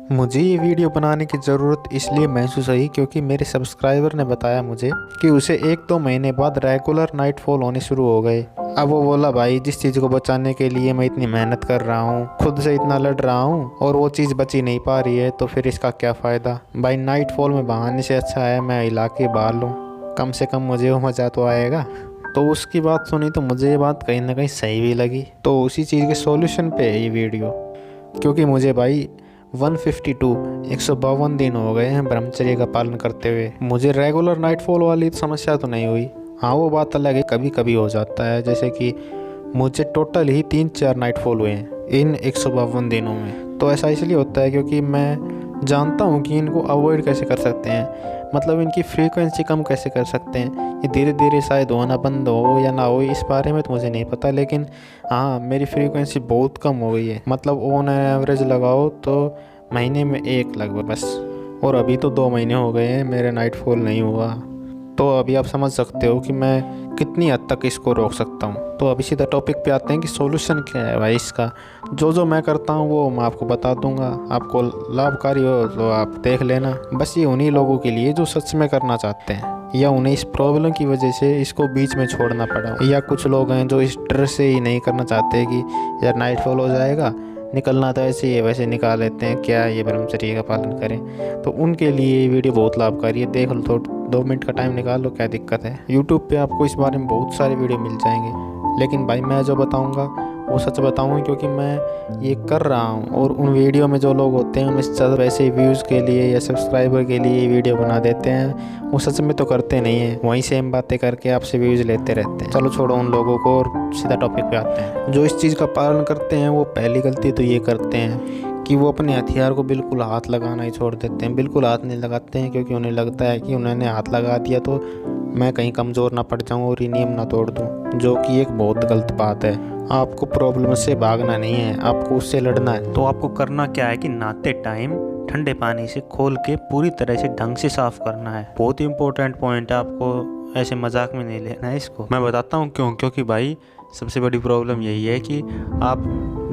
मुझे ये वीडियो बनाने की ज़रूरत इसलिए महसूस हुई क्योंकि मेरे सब्सक्राइबर ने बताया मुझे कि उसे 1-2 महीने बाद रेगुलर नाइटफॉल होने शुरू हो गए। अब वो बोला, भाई जिस चीज़ को बचाने के लिए मैं इतनी मेहनत कर रहा हूँ, खुद से इतना लड़ रहा हूँ और वो चीज़ बची नहीं पा रही है, तो फिर इसका क्या फ़ायदा। भाई नाइटफॉल में बहाने से अच्छा है मैं इलाके बाहर लूँ, कम से कम मुझे वो मज़ा तो आएगा। तो उसकी बात सुनी तो मुझे ये बात कहीं ना कहीं सही भी लगी। तो उसी चीज़ के सॉल्यूशन पे है ये वीडियो, क्योंकि मुझे भाई 152 दिन हो गए हैं ब्रह्मचर्य का पालन करते हुए। मुझे रेगुलर नाइटफॉल वाली समस्या तो नहीं हुई। हाँ, वो बात अलग है, कभी कभी हो जाता है। जैसे कि मुझे टोटल ही 3-4 नाइटफॉल हुए हैं इन 152 दिनों में। तो ऐसा इसलिए होता है क्योंकि मैं जानता हूँ कि इनको अवॉइड कैसे कर सकते हैं, मतलब इनकी फ्रीक्वेंसी कम कैसे कर सकते हैं। ये धीरे धीरे शायद होना बंद हो या ना हो, इस बारे में तो मुझे नहीं पता, लेकिन हाँ मेरी फ्रीक्वेंसी बहुत कम हो गई है। मतलब ऑन एवरेज लगाओ तो महीने में 1 लगभग बस, और अभी तो 2 महीने हो गए हैं मेरे नाइटफॉल नहीं हुआ। तो अभी आप समझ सकते हो कि मैं कितनी हद तक इसको रोक सकता हूँ। तो अभी सीधा टॉपिक पे आते हैं कि सॉल्यूशन क्या है भाई इसका। जो मैं करता हूँ वो मैं आपको बता दूंगा, आपको लाभकारी हो तो आप देख लेना। बस ये उन्हीं लोगों के लिए जो सच में करना चाहते हैं, या उन्हें इस प्रॉब्लम की वजह से इसको बीच में छोड़ना पड़ा, या कुछ लोग हैं जो इस डर से ही नहीं करना चाहते कि यार नाइटफॉल हो जाएगा, निकलना तो ऐसे ही है, वैसे निकाल लेते हैं, क्या ये ब्रह्मचर्य का पालन करें। तो उनके लिए ये वीडियो बहुत लाभकारी है। देख लो, तो 2 मिनट का टाइम निकाल लो, क्या दिक्कत है। यूट्यूब पे आपको इस बारे में बहुत सारे वीडियो मिल जाएंगे, लेकिन भाई मैं जो बताऊंगा वो सच बताऊंगा, क्योंकि मैं ये कर रहा हूँ। और उन वीडियो में जो लोग होते हैं उनमें ज़्यादा वैसे व्यूज़ के लिए या सब्सक्राइबर के लिए वीडियो बना देते हैं, वो सच में तो करते नहीं हैं, वहीं सेम बातें करके आपसे व्यूज़ लेते रहते हैं। चलो छोड़ो उन लोगों को और सीधा टॉपिक पे आते हैं। जो इस चीज़ का पालन करते हैं वो पहली गलती तो ये करते हैं कि वो अपने हथियार को बिल्कुल हाथ लगाना ही छोड़ देते हैं। बिल्कुल हाथ नहीं लगाते हैं, क्योंकि उन्हें लगता है कि उन्होंने हाथ लगा दिया तो मैं कहीं कमज़ोर ना पड़ जाऊं और ये नियम ना तोड़ दूं, जो कि एक बहुत गलत बात है। आपको प्रॉब्लम से भागना नहीं है, आपको उससे लड़ना है। तो आपको करना क्या है कि नहाते टाइम ठंडे पानी से खोल के पूरी तरह से ढंग से साफ करना है। बहुत ही इंपॉर्टेंट पॉइंट है, आपको ऐसे मजाक में नहीं लेना है इसको। मैं बताता हूँ क्यों। क्योंकि भाई सबसे बड़ी प्रॉब्लम यही है कि आप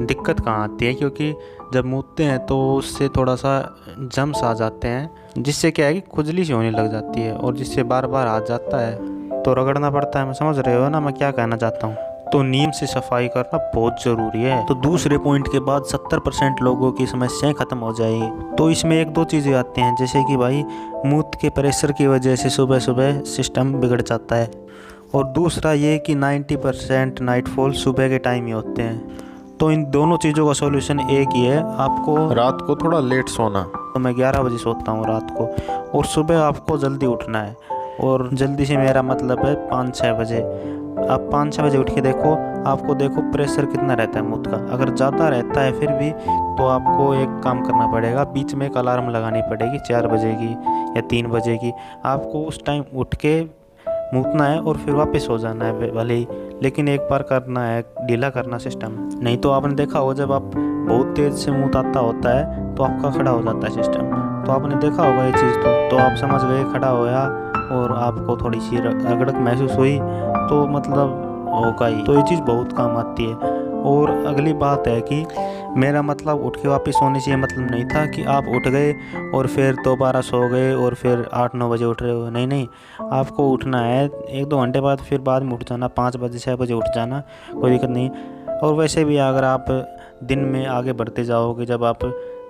दिक्कत कहाँ आती है, क्योंकि जब मूतते हैं तो उससे थोड़ा सा जम्स आ जाते हैं, जिससे क्या है कि खुजली सी होने लग जाती है, और जिससे बार बार हाथ जाता है तो रगड़ना पड़ता है। मैं समझ रहे हो ना मैं क्या कहना चाहता हूँ। तो नीम से सफाई करना बहुत ज़रूरी है। तो दूसरे पॉइंट के बाद 70% लोगों की समस्याएं ख़त्म हो जाएगी। तो इसमें 1-2 चीज़ें आती हैं, जैसे कि भाई मूत्र के प्रेशर की वजह से सुबह सुबह सिस्टम बिगड़ जाता है, और दूसरा ये कि 90% नाइटफॉल सुबह के टाइम ही होते हैं। तो इन दोनों चीज़ों का सॉल्यूशन एक ही है, आपको रात को थोड़ा लेट सोना। तो मैं 11 बजे सोता हूँ रात को, और सुबह आपको जल्दी उठना है। और जल्दी से मेरा मतलब है 5-6 बजे। आप 5-6 बजे उठ के देखो, आपको देखो प्रेशर कितना रहता है मूत्र का। अगर ज़्यादा रहता है फिर भी तो आपको एक काम करना पड़ेगा, बीच में एक अलार्म लगानी पड़ेगी 4 बजे की या 3 बजे की। आपको उस टाइम उठ के मूतना है और फिर वापस हो जाना है भले ही, लेकिन एक बार करना है, ढीला करना सिस्टम। नहीं तो आपने देखा हो जब आप बहुत तेज़ से मूत आता होता है तो आपका खड़ा हो जाता है सिस्टम। तो आपने देखा होगा ये चीज़। तो आप समझ गए, खड़ा होया और आपको थोड़ी सी रगड़क महसूस हुई तो मतलब होगा ही। तो ये चीज़ बहुत काम आती है। और अगली बात है कि मेरा मतलब उठ के वापस सोने से ये मतलब नहीं था कि आप उठ गए और फिर दोबारा सो गए और फिर 8-9 बजे उठ रहे हो। नहीं, आपको उठना है 1-2 घंटे बाद, फिर बाद में उठ जाना, 5 बजे 6 बजे उठ जाना, कोई दिक्कत नहीं। और वैसे भी अगर आप दिन में आगे बढ़ते जाओगे, जब आप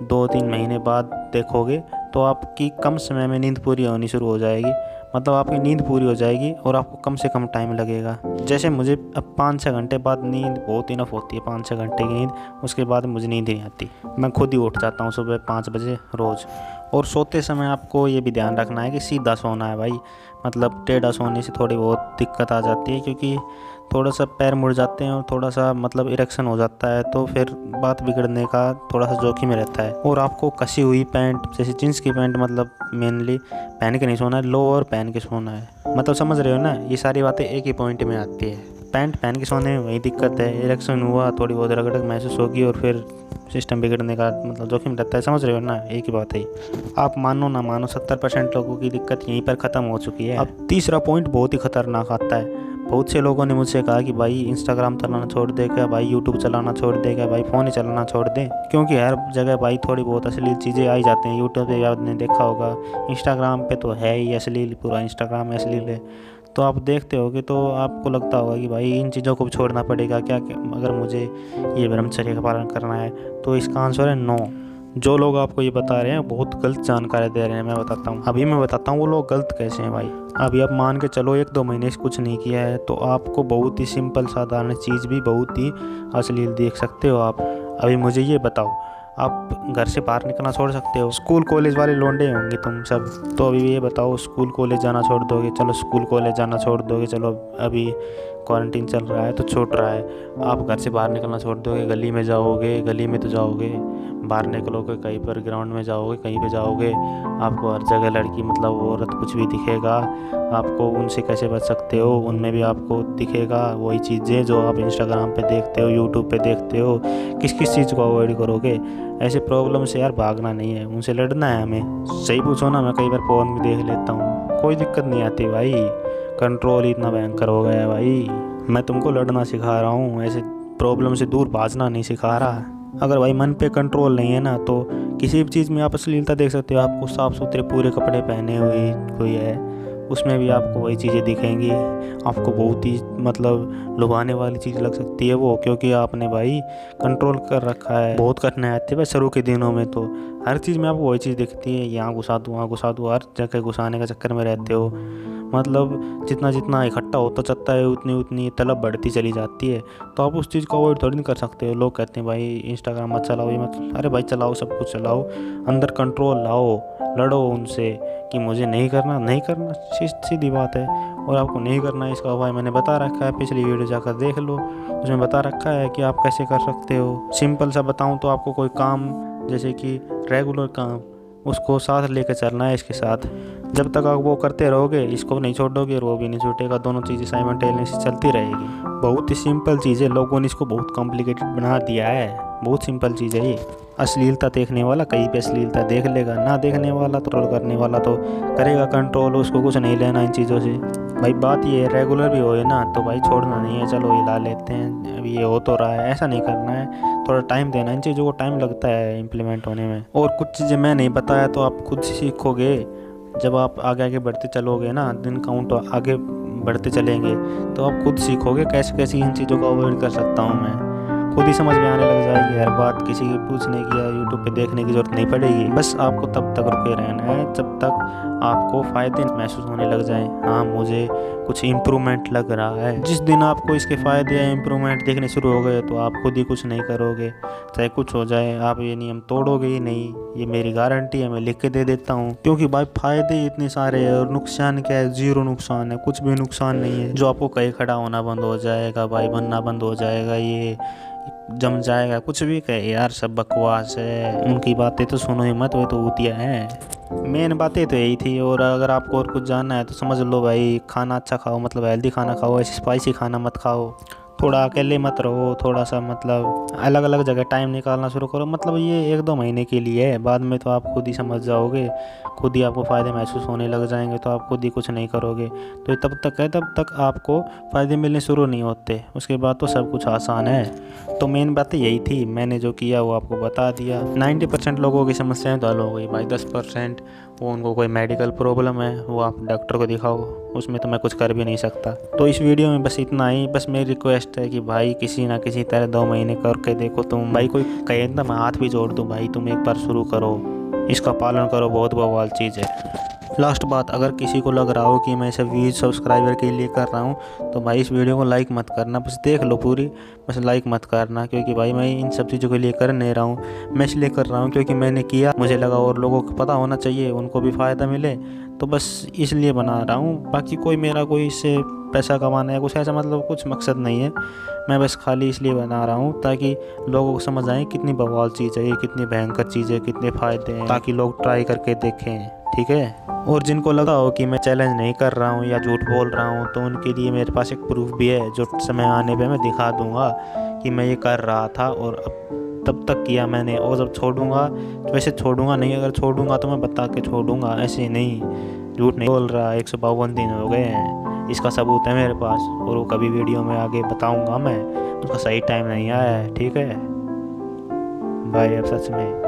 2-3 महीने बाद देखोगे तो आपकी कम समय में नींद पूरी होनी शुरू हो जाएगी। मतलब आपकी नींद पूरी हो जाएगी और आपको कम से कम टाइम लगेगा। जैसे मुझे अब 5-6 घंटे बाद नींद बहुत इनफ होती है, 5-6 घंटे की नींद, उसके बाद मुझे नींद नहीं आती। मैं खुद ही उठ जाता हूँ सुबह 5 बजे रोज़। और सोते समय आपको ये भी ध्यान रखना है कि सीधा सोना है भाई। मतलब टेढ़ा सोने से थोड़ी बहुत दिक्कत आ जाती है, क्योंकि थोड़ा सा पैर मुड़ जाते हैं और थोड़ा सा मतलब इरेक्शन हो जाता है, तो फिर बात बिगड़ने का थोड़ा सा जोखिम रहता है। और आपको कसी हुई पैंट, जैसे जींस की पैंट मतलब मेनली पहन के नहीं सोना है, लोअर पहन के सोना है। मतलब समझ रहे हो ना, ये सारी बातें एक ही पॉइंट में आती है। पैंट पहन के सोने में वही दिक्कत है, इरेक्शन हुआ, थोड़ी बहुत रगड़क महसूस होगी और फिर सिस्टम बिगड़ने का मतलब जोखिम रहता है। समझ रहे हो ना, एक ही बात है। आप मानो ना मानो 70% लोगों की दिक्कत यहीं पर ख़त्म हो चुकी है। अब तीसरा पॉइंट बहुत ही खतरनाक आता है। बहुत से लोगों ने मुझसे कहा कि भाई इंस्टाग्राम चलाना छोड़ दे क्या, भाई यूट्यूब चलाना छोड़ दे क्या, भाई फ़ोन ही चलाना छोड़ दे, क्योंकि हर जगह भाई थोड़ी बहुत अश्लील चीज़ें आई जाती हैं। यूट्यूब पे आपने देखा होगा, इंस्टाग्राम पे तो है ही अश्लील, पूरा इंस्टाग्राम अश्लील है। तो आप देखते होगे तो आपको लगता होगा कि भाई इन चीज़ों को छोड़ना पड़ेगा क्या, अगर मुझे ये ब्रह्मचर्य का पालन करना है। तो इसका आंसर है नो। जो लोग आपको ये बता रहे हैं बहुत गलत जानकारी दे रहे हैं। मैं बताता हूँ, अभी मैं बताता हूँ वो लोग गलत कैसे हैं भाई। अभी आप मान के चलो 1-2 महीने से कुछ नहीं किया है तो आपको बहुत ही सिंपल साधारण चीज़ भी बहुत ही अश्लील देख सकते हो आप। अभी मुझे ये बताओ, आप घर से बाहर निकलना छोड़ सकते हो? स्कूल कॉलेज वाले लौंडे होंगे तुम सब, तो अभी ये बताओ स्कूल कॉलेज जाना छोड़ दोगे? चलो स्कूल कॉलेज जाना छोड़ दोगे, चलो अभी क्वारंटीन चल रहा है तो छूट रहा है, आप घर से बाहर निकलना छोड़ दोगे? गली में जाओगे, गली में तो जाओगे, बाहर निकलोगे कहीं पर ग्राउंड में जाओगे, कहीं पे जाओगे, आपको हर जगह लड़की मतलब औरत कुछ भी दिखेगा, आपको उनसे कैसे बच सकते हो? उनमें भी आपको दिखेगा वही चीज़ें जो आप इंस्टाग्राम पे देखते हो, यूट्यूब पे देखते हो। किस किस चीज़ को अवॉइड करोगे? ऐसे प्रॉब्लम से यार भागना नहीं है, उनसे लड़ना है हमें। सही पूछो ना, मैं कई बार फ़ोन भी देख लेता हूँ, कोई दिक्कत नहीं आती भाई। कंट्रोल इतना भयंकर हो गया है भाई। मैं तुमको लड़ना सिखा रहा हूँ, ऐसे प्रॉब्लम से दूर भागना नहीं सिखा रहा। अगर भाई मन पे कंट्रोल नहीं है ना तो किसी भी चीज़ में आप अश्लीलता देख सकते हो। आपको साफ़ सुथरे पूरे कपड़े पहने हुए कोई है, उसमें भी आपको वही चीज़ें दिखेंगी। आपको बहुत ही मतलब लुभाने वाली चीज़ लग सकती है वो, क्योंकि आपने भाई कंट्रोल कर रखा है। बहुत कठिनाई आती है भाई शुरू के दिनों में, तो हर चीज़ में आपको वही चीज़ दिखती है, यहाँ घुसा दूँ वहाँ घुसा दूँ, हर जगह घुसाने का चक्कर में रहते हो। मतलब जितना जितना इकट्ठा होता जाता है उतनी उतनी तलब बढ़ती चली जाती है। तो आप उस चीज़ को अवॉइड थोड़ी नहीं कर सकते हो। लोग कहते हैं भाई इंस्टाग्राम मत चलाओ, ये मत, अरे भाई चलाओ, सब कुछ चलाओ, अंदर कंट्रोल लाओ, लड़ो उनसे कि मुझे नहीं करना, नहीं करना, सीधी बात है। और आपको नहीं करना है इसका भाई मैंने बता रखा है, पिछली वीडियो जाकर देख लो, उसमें बता रखा है कि आप कैसे कर सकते हो। सिंपल सा बताऊँ तो आपको कोई काम जैसे कि रेगुलर काम, उसको साथ लेकर चलना है इसके साथ। जब तक आप वो करते रहोगे, इसको नहीं छोड़ोगे और वो भी नहीं छूटेगा, दोनों चीज़ें साइमल्टेनियसली चलती रहेगी। बहुत ही सिंपल चीज़ है, लोगों ने इसको बहुत कॉम्प्लिकेटेड बना दिया है। बहुत सिंपल चीज़ है ये। अश्लीलता देखने वाला कहीं पे अश्लीलता देख लेगा, ना देखने वाला तो रोल करने वाला तो करेगा कंट्रोल, उसको कुछ नहीं लेना इन चीज़ों से। भाई बात ये है रेगुलर भी होए ना तो भाई छोड़ना नहीं है, चलो हिला लेते हैं, अभी ये हो तो रहा है, ऐसा नहीं करना है। थोड़ा टाइम देना, इन चीज़ों को टाइम लगता है इम्प्लीमेंट होने में। और कुछ चीज़ें मैं नहीं बताया तो आप खुद सीखोगे। जब आप आगे आगे बढ़ते चलोगे ना, दिन काउंट आगे बढ़ते चलेंगे तो आप खुद सीखोगे कैसे कैसे इन चीज़ों को अवॉइड कर सकता हूँ मैं। खुद ही समझ में आने लग जाएगी हर बात, किसी की पूछने की या यूट्यूब पे देखने की ज़रूरत नहीं पड़ेगी। बस आपको तब तक रुके रहना है जब तक आपको फ़ायदे महसूस होने लग जाए, हाँ मुझे कुछ इम्प्रूवमेंट लग रहा है। जिस दिन आपको इसके फ़ायदे या इम्प्रूवमेंट देखने शुरू हो गए तो आप खुद ही कुछ नहीं करोगे, चाहे कुछ हो जाए, आप ये नियम तोड़ोगे ही नहीं, ये मेरी गारंटी है, मैं लिख के दे देता हूँ। क्योंकि भाई फ़ायदे इतने सारे हैं और नुकसान क्या है, ज़ीरो नुकसान है, कुछ भी नुकसान नहीं है। जो आपको कहीं खड़ा होना बंद हो जाएगा, भाई बनना बंद हो जाएगा, ये जम जाएगा, कुछ भी कहे यार सब बकवास है, उनकी बातें तो सुनो ही मत, वो तो होतिया है। मेन बातें तो यही थी। और अगर आपको और कुछ जानना है तो समझ लो भाई, खाना अच्छा खाओ, मतलब हेल्दी खाना खाओ, ऐसे स्पाइसी खाना मत खाओ, थोड़ा अकेले मत रहो, थोड़ा सा मतलब अलग अलग जगह टाइम निकालना शुरू करो। मतलब ये 1-2 महीने के लिए है, बाद में तो आप खुद ही समझ जाओगे, खुद ही आपको फ़ायदे महसूस होने लग जाएंगे तो आप खुद ही कुछ नहीं करोगे। तो ये तब तक है तब तक आपको फ़ायदे मिलने शुरू नहीं होते, उसके बाद तो सब कुछ आसान है। तो मेन बात यही थी, मैंने जो किया वो आपको बता दिया। 90% लोगों की समस्याएं तो हल हो गई भाई, 10% वो उनको कोई मेडिकल प्रॉब्लम है, वो आप डॉक्टर को दिखाओ, उसमें तो मैं कुछ कर भी नहीं सकता। तो इस वीडियो में बस इतना ही। बस मेरी रिक्वेस्ट है कि भाई किसी ना किसी तरह 2 महीने करके देखो तुम। भाई कोई कहे ना मैं हाथ भी जोड़ दूँ, भाई तुम एक बार शुरू करो, इसका पालन करो, बहुत बवाल चीज़ है। लास्ट बात, अगर किसी को लग रहा हो कि मैं इसे व्यूज सब्सक्राइबर के लिए कर रहा हूँ तो भाई इस वीडियो को लाइक मत करना, बस देख लो पूरी, बस लाइक मत करना। क्योंकि भाई मैं इन सब चीज़ों के लिए कर नहीं रहा हूँ, मैं इसलिए कर रहा हूँ क्योंकि मैंने किया, मुझे लगा और लोगों को पता होना चाहिए, उनको भी फ़ायदा मिले, तो बस इसलिए बना रहा हूँ। बाकी कोई मेरा कोई इससे पैसा कमाना है कुछ ऐसा मतलब कुछ मकसद नहीं है, मैं बस खाली इसलिए बना रहा हूँ ताकि लोगों को समझ आए कितनी बवाल चीज़ है ये, कितनी भयंकर चीज़ है, कितने फ़ायदे हैं, ताकि लोग ट्राई करके देखें, ठीक है। और जिनको लगा हो कि मैं चैलेंज नहीं कर रहा हूँ या झूठ बोल रहा हूँ तो उनके लिए मेरे पास एक प्रूफ भी है, जो समय आने पे मैं दिखा दूँगा कि मैं ये कर रहा था और अब तब तक किया मैंने, और जब छोड़ूंगा तो वैसे छोड़ूंगा नहीं, अगर छोड़ूंगा तो मैं बता के छोड़ूंगा, ऐसे नहीं, झूठ नहीं बोल रहा। 152 दिन हो गए हैं, इसका सबूत है मेरे पास, और वो कभी वीडियो में आगे बताऊंगा मैं। उसका सही टाइम नहीं आया है, ठीक है भाई अब सच में।